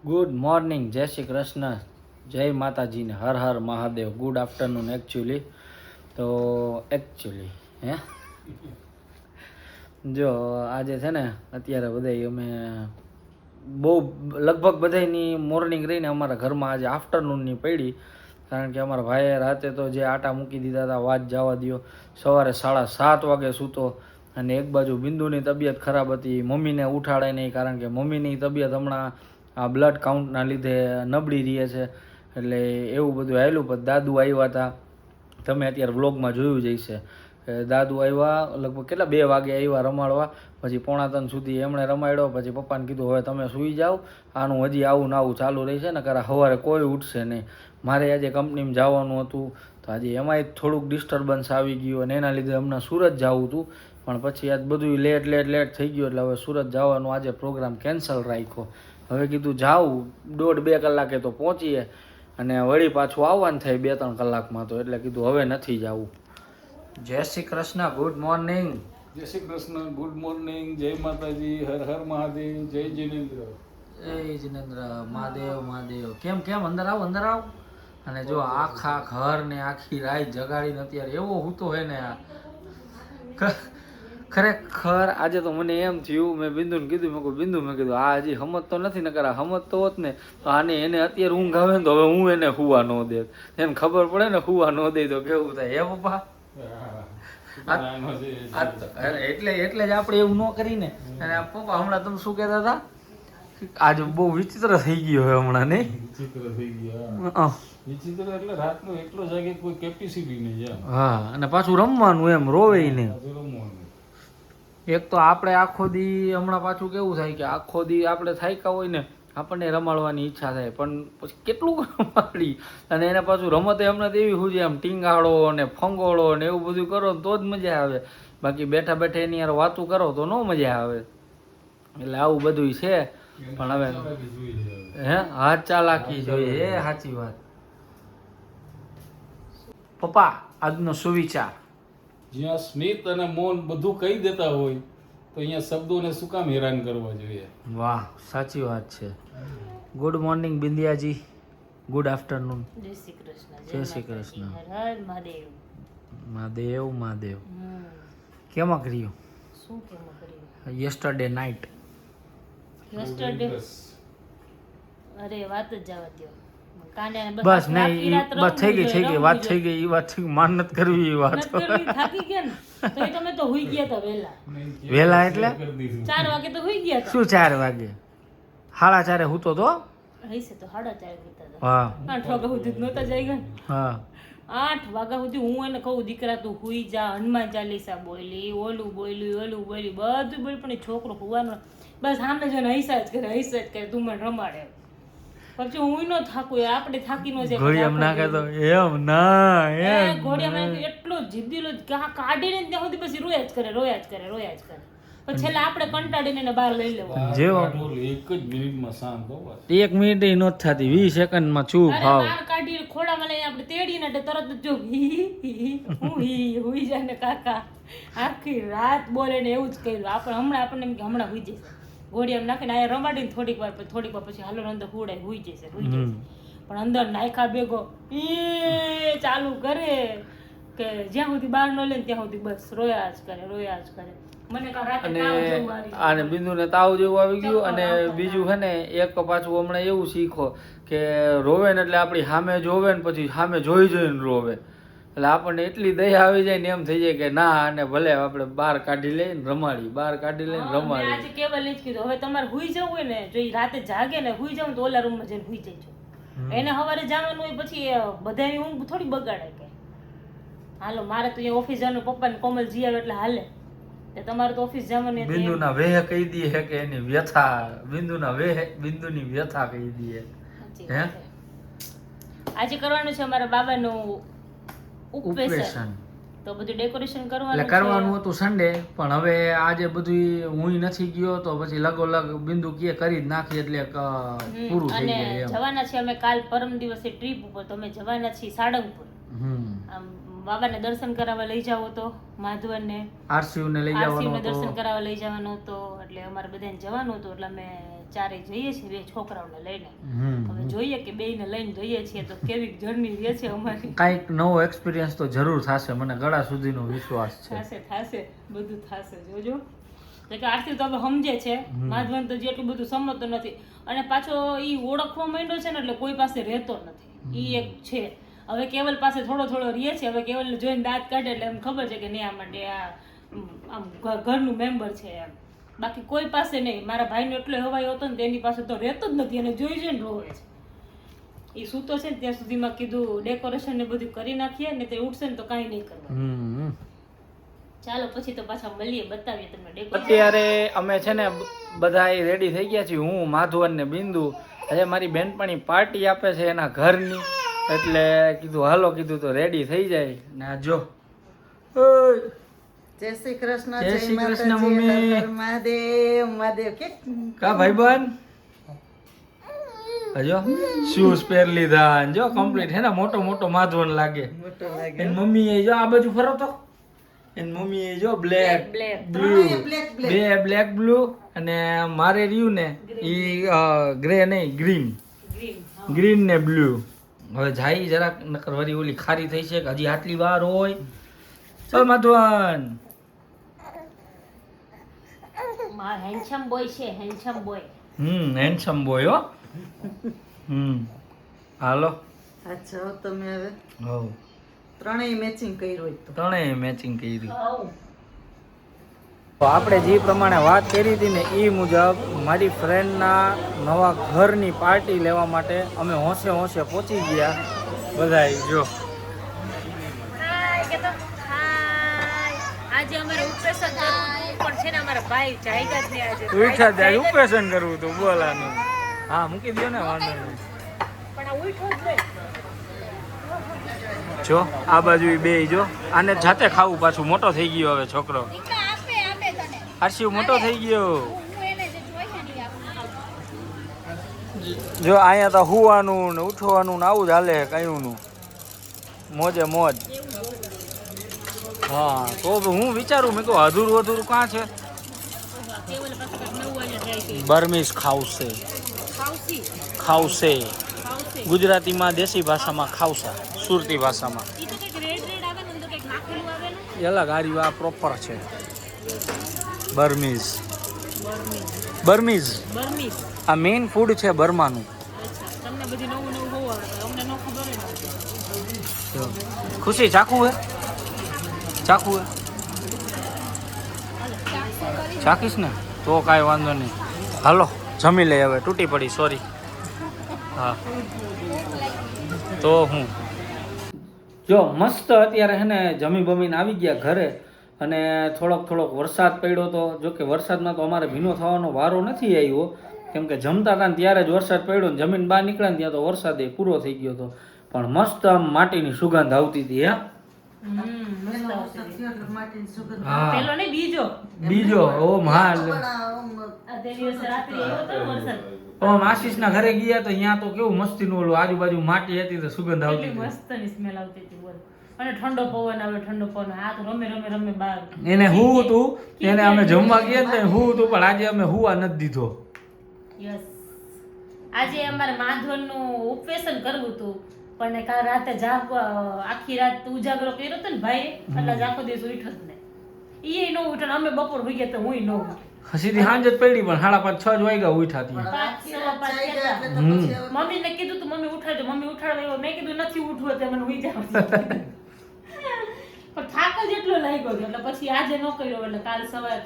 Good morning, જય શ્રી કૃષ્ણ, જય માતાજીને, હર હર મહાદેવ. Good afternoon actually. તો એકચ્યુઅલી જો આજે છે ને અત્યારે બધા અમે બહુ લગભગ બધાની મોર્નિંગ રહીને અમારા ઘરમાં આજે આફ્ટરનૂનની પડી. કારણ કે અમારા ભાઈએ રાતે તો જે આટા મૂકી દીધા હતા વાત જવા દો. સવારે 7:30 વાગે સૂતો અને એક બાજુ બિંદુની તબિયત ખરાબ હતી, મમ્મીને ઉઠાડે નહીં કારણ કે મમ્મીની તબિયત હમણાં આ બ્લડ કાઉન્ટના લીધે નબળી રહે છે. એટલે એવું બધું આવેલું. પણ દાદુ આવ્યા હતા, તમે અત્યારે વ્લોગમાં જોયું જ હશે. દાદુ આવ્યા લગભગ કેટલા 2 વાગે આવ્યા રમાડવા, પછી 2:45 સુધી એમણે રમાડ્યો. પછી પપ્પાને કીધું હવે તમે સૂઈ જાઓ, આનું હજી આવું ને આવું ચાલુ રહેશે ને કરે સવારે કોઈ ઉઠશે નહીં. મારે આજે કંપનીમાં જવાનું હતું તો આજે એમાંય થોડુંક ડિસ્ટર્બન્સ આવી ગયું અને એના લીધે હમણાં સુરત જવું હતું. પણ પછી આજ બધું લેટ થઈ ગયું એટલે હવે સુરત જવાનું આજે પ્રોગ્રામ કેન્સલ રાખ્યો. હવે કીધું જાઉં 1.5-2 કલાકે તો પહોંચીએ અને વળી પાછું આવવાનું થાય 2-3 કલાકમાં, તો એટલે કીધું હવે નથી જવું. જય શ્રી કૃષ્ણ, ગુડ મોર્નિંગ. જય શ્રી કૃષ્ણ, ગુડ મોર્નિંગ, જય માતાજી, હર હર મહાદેવ, જય જિનેન્દ્ર. જય જિનેન્દ્ર. મહાદેવ મહાદેવ. કેમ અંદર આવ. અને જો આખા ઘર ને આખી રાત જગાડીને અત્યારે એવો હૂતો હે ને ખરેખર આજે તો મને એમ થયું, મેં બિંદુને કીધું, મેં કીધું આ હજી હમત તો નથી ને કરા, હમત તો હોત ને તો આને એને અત્યારે ઊંઘ આવે ને તો હવે હું એને હુવા ન દે. એને ખબર પડે ને હુવા ન દે તો કેવું થાય. હે પપ્પા? એટલે જ આપણે એવું ન કરીને. અને પપ્પા હમણાં તમે શું કહેતા હતા? આજે બહુ વિચિત્ર થઈ ગયો હવે હમણાં, નહીં? વિચિત્ર થઈ ગયા. વિચિત્ર એટલે રાતનો એકલો જાગે કોઈ કેપેસિટી નહીં. હા, અને પાછું રમવાનું એમ રોવે નહીં. રમવાનું એક તો આપણે આખો દી હમણાં પાછું કેવું થાય કે આખો દી આપણે થાક્યા હોય ને આપણને રમાડવાની ઈચ્છા થાય, પણ પછી કેટલું રમાડી. અને એને પાછું રમતે હમણાં તો એવી હોય એમ ટીંગાળો ને ફંગોળો ને એવું બધું કરો તો જ મજા આવે. બાકી બેઠા એની યાર વાતું કરો તો ન મજા આવે. એટલે આવું બધું છે. પણ હવે હાથ ચાલાકી જોઈએ. એ સાચી વાત. પપ્પા આજનો સુવિચાર. જ્યાં સ્મિત અને મૌન બધું કહી દેતા હોય તો અહીંયા શબ્દોને શું કામ હેરાન કરવા જોઈએ? વાહ, સાચી વાત છે. ગુડ મોર્નિંગ બિંદિયાજી, ગુડ આફ્ટરનૂન. જય શ્રી કૃષ્ણ. જય શ્રી કૃષ્ણ. હર હર મહાદેવ. મહાદેવ. કેમાં કર્યું? શું કેમ કર્યું? Yesterday night. યસ્ટરડે અરે વાત જ જવા દો. કાને બસ નહીં, બસ થઈ ગઈ વાત થઈ ગઈ. એ વાત માન નથી કરવી. એ વાત થાકી ગયા ને તો તમે તો હુઈ ગયા હતા વહેલા. એટલે 4 વાગે તો હુઈ ગયા હતા. શું 4 વાગે? 4:30 હૂતો તો હશે તો 4:30 હુતા હતા. હા, 8 વાગ્યા સુધી નહોતા જઈ ગયા. હા, 8 વાગ્યા સુધી હું એને કહું દીકરા તું હુઈ જા, હનુમાન ચાલીસા બોલી, ઓલું બોલ્યું બધું બોલ્યું, પણ એ છોકરો હુવાનો બસ સામે જોઈને હૈસા જ કરે તું મને રમાડે. પછી હું ન થાકું, આપણે થાકી ન જાય. ઘોડિયામાં નાખે તો એમ ના એમ ઘોડિયામાં એટલો જીદ્દીલો કાઢીને ત્યાં સુધી પછી રોયા જ કરે. પછી છેલ્લે આપણે કંટાળીને એને બહાર લઈ લેવો. જેવો એક જ મિનિટમાં શાંત હોવા. 1 મિનિટ નહોતી થતી, 20 સેકન્ડમાં ચૂપ ભાવ. બહાર કાઢી ખોડામાં લઈને આપણે તેડીને તરત જ જો હુઈ જાય ને કાકા આખી રાત બોલે ને એવું જ કર્યું. આપણને હમણાં હુઈ જશે. ઘોડિયામાં નાખીને આ રમાડીને થોડીક વાર પછી હાલો અંદર હુડાય હુઈ જશે. પણ અંદર નાખ્યા ભેગો ચાલુ કરે કે જ્યાં સુધી બહાર ન લે ત્યાં સુધી બસ રોયા જ કરે. મને રાતે તાવ જેવું આવી ગયું. અને બિંદુને તાવ જેવું આવી ગયું. અને બીજું છે ને એક પાછું હમણાં એવું શીખો કે રોવે ને એટલે આપણી સામે જોવે ને પછી સામે જોઈને રોવે. એટલે આપણને એટલી દયા આવી જાય ને એમ થઈ જાય કે ના, અને ભલે આપણે બહાર કાઢી લઈને રમાડી. આજે કેવલ જ કીધું હવે તમારે હુઈ જવું હોય ને, જો રાતે જાગે ને હુઈ જાવ તો ઓલા રૂમમાં જઈને હુઈ જજો. એને સવારે જવાનું હોય પછી બધાની ઊંઘ થોડી બગાડે કે હાલો મારે તો અહીંયા ઓફિસ જવાનું, પપ્પાને કોમલ જી આવે એટલે હાલે. તમારે તો ઓફિસ જવાનું. બિંદુના વેહ કહી દઈએ કે એની વ્યથા, બિંદુની વ્યથા કહી દઈએ. હે આજે કરવાનું છે અમારા બાબાનું ઉપવેશન, તો બધું ડેકોરેશન કરવાનું હતું સન્ડે. પણ હવે આજે બધું હું નથી ગયો તો પછી લગોલગ બિંદુ કે કરી જ નાખી એટલે પૂરું થઈ જાય. અને જવાના છે અમે કાલ પરમ દિવસે ટ્રીપ ઉપર, તો અમે જવાના છીએ સાળંગપુર. બાબાને દર્શન કરાવવા લઈ જાવ તો માધવને, આરસીયુ ને લઈ જવાનો હતો, દર્શન કરાવવા લઈ જવાનો હતો. એટલે અમારે બધાને જવાનું હતું એટલે અમે ચારે જઈએ છીએ બે છોકરાઓને લઈને. હમ હવે જોઈએ કે બેયને લઈને જઈએ છીએ તો કેવી જર્ની રહે છે અમારી. કાંઈક નવો એક્સપિરિયન્સ તો જરૂર થશે, મને ગળા સુધીનો વિશ્વાસ છે. થશે બધું થશે, જોજો. એટલે કે આરતી તો હવે સમજે છે, માધવન તો જેટલું બધું સમજતો નથી, અને પાછો ઈ ઓળખવા માંડ્યો છે ને એટલે કોઈ પાસે રહેતો નથી. ઈ એક છે. હવે કેવલ પાસે થોડો થોડો રહે છે. હવે કેવલને જોઈને દાંત કાઢે એટલે એમ ખબર છે કે નહીં આ માટે આમ ઘરનું મેમ્બર છે એમ. બાકી કોઈ પાસે નહીં. મારા ભાઈનો એટલો હવાયો હતો ને તેની પાસે તો રહેતો જ નથી, અને જોઈ જોઈને રોવે છે. એ સૂતો છે ને ત્યાં સુધીમાં કીધું ડેકોરેશન ને બધું કરી નાખીએ ને તે ઉઠશે ને તો કાંઈ નહીં કરવાનું. ચાલો પછી તો પાછા મળીએ, બતાવીએ તમને ડેકોરેશન. અત્યારે અમે છે ને બધા રેડી થઈ ગયા છીએ, હું, માધવન ને બિંદુ. આજે મારી બેનપણી પાર્ટી આપે છે એના ઘરની, એટલે કીધું હાલો, કીધું તો રેડી થઈ જાય. ને આ જો જય શ્રી કૃષ્ણ. જય શ્રી કૃષ્ણ મમ્મી. મહાદેવ મહાદેવ કે કા ભાઈબંધ હજો શૂઝ પહેર લીધા, જો કમ્પ્લીટ હે ને, મોટો મોટો માધવન લાગે. મોટો લાગે. એન મમ્મી એ જો આ બાજુ ફરો તો, એન મમ્મી એ જો બ્લેક બ્લુ, બે બ્લેક બ્લુ, અને મારે રહ્યું ને ઈ ગ્રે નહીં ગ્રીન, ગ્રીન ને બ્લુ. હવે જાય જરાક, નકર વરી ઓલી ખારી થઈ છે કે હજી આટલી વાર હોય. ચલ માધવન. માર હેન્ડસમ બોય છે, હેન્ડસમ બોય. હેન્ડસમ બોય હો. હાલો. અચ્છા હો, તમે હવે હવ ત્રણેય મેચિંગ કર્યું હોય તો ત્રણેય મેચિંગ કર્યું. તો આપણે જે પ્રમાણે વાત કરી હતી ને એ મુજબ મારી ફ્રેન્ડના નવા ઘરની પાર્ટી લેવા માટે અમે હોંશે હોંશે પહોંચી ગયા બધાય. જો આજે અમારે ઉપેશન પણ છે ને, અમારા ભાઈ જાયગા જ ને આજે ઉઠા જાય ઉપેશન કરવું હતું બોલાનું. હા મૂકી દો ને, વાંધો નહીં. પણ આ ઉઠો જ નહીં. જો આ બાજુ બે જો, આને જાતે ખાવું પાછું, મોટો થઈ ગયો હવે છોકરો. આરસી મોટો થઈ ગયો. જો અહીંયા તો હુવાનું ને ઉઠવાનું ને આવું જ હાલે કયુંનું, મોજે મોજ. હા તો હું વિચારું, મેં કહું અધૂરું અધૂરું કાં છે. બર્મીઝ ખાવશે, ખાવશે ગુજરાતીમાં, દેશી ભાષામાં ખાવસા, સુરતી ભાષામાં. એ અલગ આર્યું, આ પ્રોપર છે બર્મીઝ. બર્મીઝ આ મેઇન ફૂડ છે બર્માનું. તમને બધી નવું નવું બહુ આવડે, અમને ન ખબર જ. ખુશી ચાખું હે, ચાખું હે, ચાખીશ ને તો કાંઈ વાંધો નહીં. હાલો જમી લે, હવે તૂટી પડી, સોરી. હા તો હું જો મસ્ત અત્યારે હે ને જમી બમીને આવી ગયા ઘરે, અને થોડોક વરસાદ પડ્યો તો. જો કે વરસાદમાં તો અમારે ભીનો થવાનો વારો નથી આવ્યો, કેમ કે જમતા હતા ને ત્યારે જ વરસાદ પડ્યો ને જમીન બહાર નીકળ્યા ને ત્યાં તો વરસાદ પૂરો થઈ ગયો હતો. પણ મસ્ત આમ માટીની સુગંધ આવતી હતી. માટીની સુગંધ. હા પેલો ને બીજો બીજો ઓમ. હા આ તે દિવસે રાત્રે એવો હતો ને વરસાદ, ઓમ આશીષ ના ઘરે ગયા તો ત્યાં તો કેવું મસ્તીનું ઓલું આજુબાજુ માટી હતી તો સુગંધ આવતી કેટલી હતી. મસ્તની સ્મેલ આવતી હતી બોલ. અને ઠંડો પવન આવે, ઠંડો પવન. હાથ રમે બહાર. એને હું હતું, એને અમે જમવા ગયા ને હું હતું, પણ આજે અમે હુવા નથી દીધો. યસ, આજે અમારે માધવનનું ઉપવેશન કરવું હતું, પણ કાલ રાતે આખી રાત ઉજાગરો કર્યો હતો ને ભાઈ, એટલે જ આખો દિવસ ઉઠ્યો જ નહીં. ઈ ન ઉઠ્યો, અમે બપોર હોઈ ગયા તો હું ન ઉઠ્યો. સીધી સાંજ જ પડી, પણ 5:30 6 વાગ્યા ઉઠ્યા ત્યાં. 5 સવા 5 થયા. મમ્મીને કીધું તું મમ્મી ઉઠાડજો, મમ્મી ઉઠાડવા. મેં કીધું નથી ઉઠવું તો મને હુઈ જાવ. પણ થાક જ એટલો લાગ્યો હતો, એટલે પછી આજે ન કર્યો, એટલે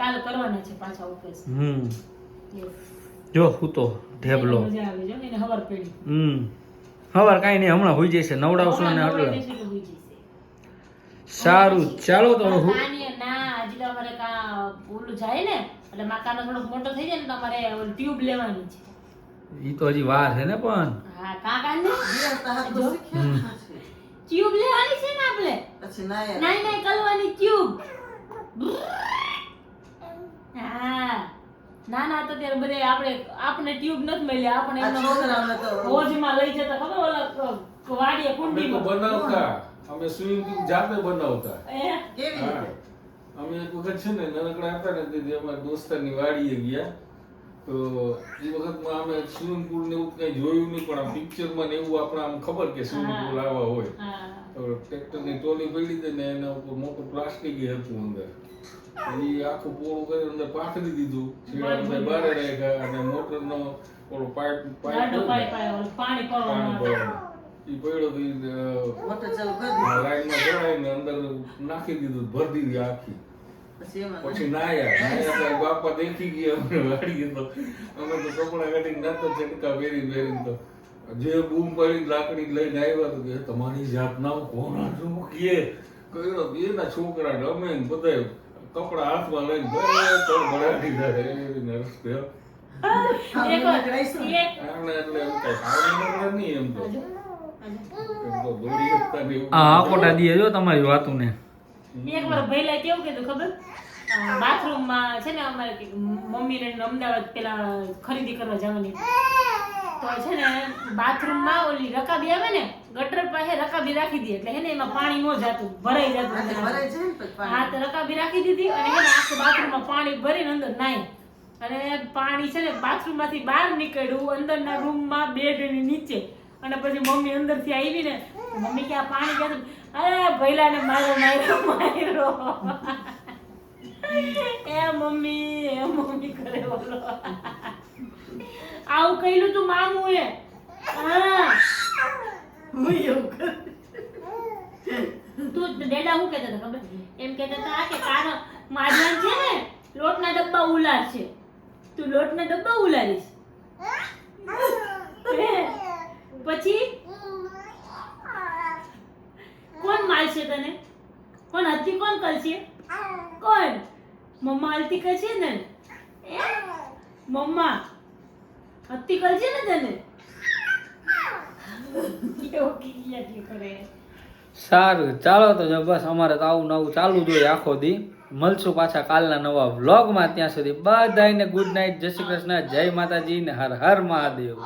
કાલ કરવાના છે પાછા ઉપવેશન. જો હું તો ઢેબલો. મજા આવી જો ને, હવાર પડી. હવાર કાંઈ નહીં, હમણાં હોઈ જશે, નવડાવશું ને એટલે સારું. ચાલો તો હું ના હજી તો અમારે કા ઓલું જાય ને, એટલે માકાનો થોડોક મોટો થઈ જાય ને તો અમારે ટ્યુબ લેવાની છે. ઈ તો હજી વાર છે ને, પણ હા કાકાને તો શીખ્યા છે. ટ્યુબ લેવાની છે ને આપણે. પછી નાયા નહીં કલવાની ટ્યુબ. હા ના ના તો ત્યારે બધે આપણે ટ્યુબ નથી મળ્યા, આપણે આ છોકરાઓને તો રોજમાં લઈ જતા ખબર ઓલા વાડીએ કુંડીમાં બનાવતા, અમે સ્વિમિંગ પુલ જાતે બનાવતા. કેવી હા. રીતે? અમે એક વખત છે ને નાનકડા હતા ને તેથી અમારા દોસ્તારની વાડીએ ગયા, તો એ વખતમાં અમે સ્વિમિંગ પુલ ને એવું કઈ જોયું નહીં, પણ આ પિક્ચરમાં ને એવું આપણે આમ ખબર કે સ્વિમિંગ પુલ આવા હોય. હા તો ટ્રેક્ટરની ટ્રોલી પડી હતી ને એના ઉપર મોટું પ્લાસ્ટિક હતું અંદર. એ આખું પોળું કરી અંદર પાથરી દીધું, છેડા બધા બહાર રાખ્યા અને મોટરનો ઓલો પાઇપ જાડો પાઇપ આવ્યો, પાણી પાણી પડવાનું. પડે. એ પડ્યો તો મોટર ચાલુ કરી દીધી. લાઈનમાં જોડાઈને અંદર નાખી દીધું, ભરી દીધી આખી. પછી એમાં પછી નાયા તો બાપા દેખી ગયા, અમને વાળી ગયો. અમે તો કપડા કાઢીને નાતો ચટકા પહેરી તો જે બૂમ પડી લાકડી લઈને આવ્યા તો કે તમારી જાત ના કોણ શું કહે કર્યો એના છોકરા અમે બધા કપડા હાથમાં લઈને ભરાડી દીધા રસ્તે. આમને એટલે એમ કઈ આવડે નહીં એમ તો દોડી શકતા ને એવું. હા કોટા દીએ જો તમારી વાતું ને. એક વાર ભઈલા કેવું કીધું ખબર, બાથરૂમમાં છે ને અમારે મમ્મીને અમદાવાદ પેલા ખરીદી કરવા જવાની, તો છે ને બાથરૂમમાં ઓલી રકાબી આવે ને ગટર પાસે રકાબી રાખી દી એટલે હે ને એમાં પાણી ન જાતું, ભરાઈ અંદર જતું. ભરાય છે ને પછી પાણી. હા તો રકાબી રાખી દીધી અને હે ને આખું બાથરૂમમાં પાણી ભરીને અંદર નાઈ અને પાણી છે ને બાથરૂમમાંથી બહાર નીકળ્યું અંદરના રૂમમાં બેડની નીચે. અને પછી મમ્મી અંદરથી આવી ને મમ્મી કે આ પાણી ક્યાં? અરે ભઈલાને મારો એ મમ્મી કરે બોલો. આવું કઈલું તું મામું એ. હા હું એવું કરું. તું ડેડા શું કહેતા હતા ખબર? એમ કહેતા હતા કે તારો માજવાન છે ને લોટના ડબ્બા ઉલાર છે, તું લોટના ડબ્બા ઉલારીશ. પછી કોણ મારશે તને? કોણ હત્તી કોણ કરશે? કોણ? મમ્મા હત્તી કરશે ને? મમ્મા હત્તી કરશે ને તને? કેવો કિયા કરે. સારું ચાલો તો જો બસ અમારે તો આવું નવું ચાલુ જોઈએ આખો દી. મળશું પાછા કાલના નવા વ્લોગમાં. ત્યાં સુધી બધાને ગુડ નાઇટ, જય શ્રી કૃષ્ણ, જય માતાજી ને હર હર મહાદેવ.